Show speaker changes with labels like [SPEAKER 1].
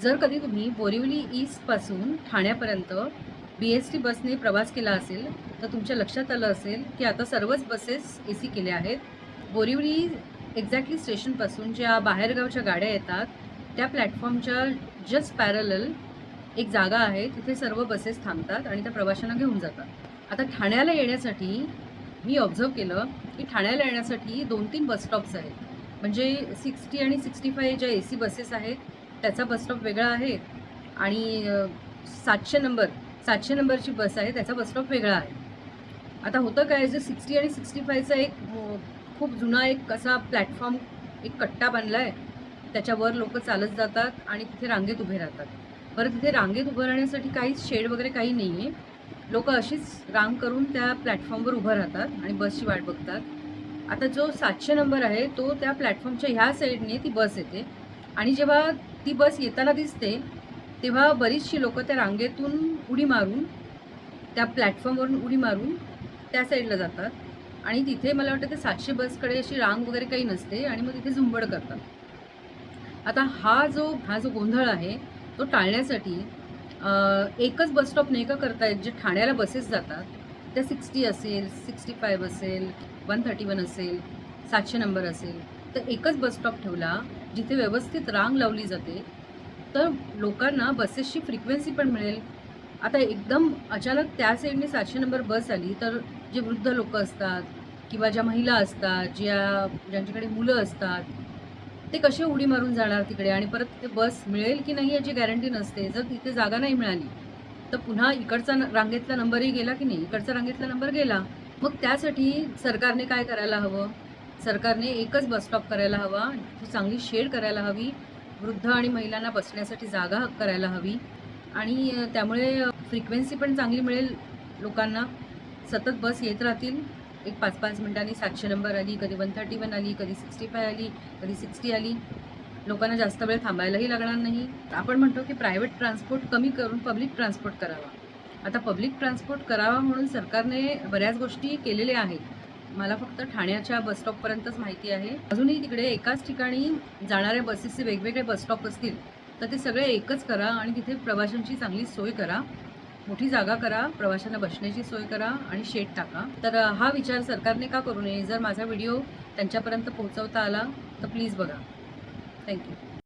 [SPEAKER 1] जर कधी तुम्ही बोरिवली ईस्टपासून ठाण्यापर्यंत BST बसने प्रवास केला असेल तर तुमच्या लक्षात आलं असेल की आता सर्वच बसेस AC केल्या आहेत. बोरिवली एक्झॅक्टली स्टेशनपासून ज्या बाहेरगावच्या गाड्या येतात त्या प्लॅटफॉर्मच्या जस्ट पॅरलल एक जागा आहे, तिथे सर्व बसेस थांबतात आणि त्या प्रवाशांना घेऊन जातात. आता ठाण्याला येण्यासाठी मी ऑब्झर्व केलं की ठाण्याला येण्यासाठी 2-3 बस स्टॉप्स आहेत. म्हणजे 60 आणि 65 ज्या AC बसेस आहेत त्याचा बस स्टॉप वेगळा आहे आणि 700 नंबरची बस आहे त्याचा बस स्टॉप वेगळा आहे. आता होतं काय, जे 60 आणि 65चा एक खूप जुना एक असा प्लॅटफॉर्म, एक कट्टा बांधला आहे, त्याच्यावर लोकं चालत जातात आणि तिथे रांगेत उभे राहतात. बरं, तिथे रांगेत उभं राहण्यासाठी काहीच शेड वगैरे काही नाही आहे. लोकं अशीच रांग करून त्या प्लॅटफॉर्मवर उभं राहतात आणि बसची वाट बघतात. आता जो 700 नंबर आहे तो त्या प्लॅटफॉर्मच्या ह्या साईडने ती बस येते आणि जेव्हा ती बस येताना दिसते तेव्हा बरीचशी लोकं त्या रांगेतून उडी मारून, त्या प्लॅटफॉर्मवरून उडी मारून त्या साईडला जातात आणि तिथे मला वाटतं ते 700 बसकडे अशी रांग वगैरे काही नसते आणि मग तिथे झुंबड करतात. आता हा जो गोंधळ आहे तो टाळण्यासाठी एकच बस स्टॉप नाही का करतायत, जे ठाण्याला बसेस जातात त्या 60 असेल, 65 असेल, 131 असेल, 700 नंबर असेल, तर एकच बस स्टॉप ठेवला जिथे व्यवस्थित रांग लावली जाते, तर लोकांना बसेसची फ्रिक्वेन्सी पण मिळेल. आता एकदम अचानक त्या साईडने 700 नंबर बस आली तर जे वृद्ध लोकं असतात किंवा ज्या महिला असतात, ज्यांच्याकडे मुलं असतात, ते कसे उडी मारून जाणार तिकडे आणि परत तिथे बस मिळेल की नाही याची गॅरंटी नसते. जर तिथे जागा नाही मिळाली तर पुन्हा इकडचा रांगेतला नंबरही गेला की नाही, इकडचा रांगेतला नंबर गेला. मग त्यासाठी सरकारने काय करायला हवं? सरकारने एकच बस स्टॉप करायला हवा, चांगली शेड करायला हवी, वृद्ध आणि महिलांना बसण्यासाठी जागा करायला हवी आणि त्यामुळे फ्रिक्वेन्सी पण चांगली मिळेल लोकांना. सतत बस येत राहतील. एक 5-5 मिनिटांनी 700 नंबर आली, कधी 131 आली, कधी 65 आली, कधी 60 आली. लोकांना जास्त वेळ थांबायलाही लागणार नाही. आपण म्हणतो की प्रायव्हेट ट्रान्सपोर्ट कमी करून पब्लिक ट्रान्सपोर्ट करावा. आता पब्लिक ट्रान्सपोर्ट करावा म्हणून सरकारने बऱ्याच गोष्टी केलेल्या आहेत. मला फक्त ठाण्याच्या बस स्टॉपपर्यंतच माहिती आहे. अजूनही तिकडे एकाच ठिकाणी जाणाऱ्या बसेसचे वेगवेगळे बस स्टॉप असतील तर ते सगळे एकच करा आणि तिथे प्रवाशांची चांगली सोय करा. मोठी जागा करा, प्रवाशांना बसण्याची सोय करा आणि शेड टाका. तर हा विचार सरकारने का करू नये? जर माझा व्हिडिओ त्यांच्यापर्यंत पोहोचवता आला तर प्लीज बघा. थँक्यू.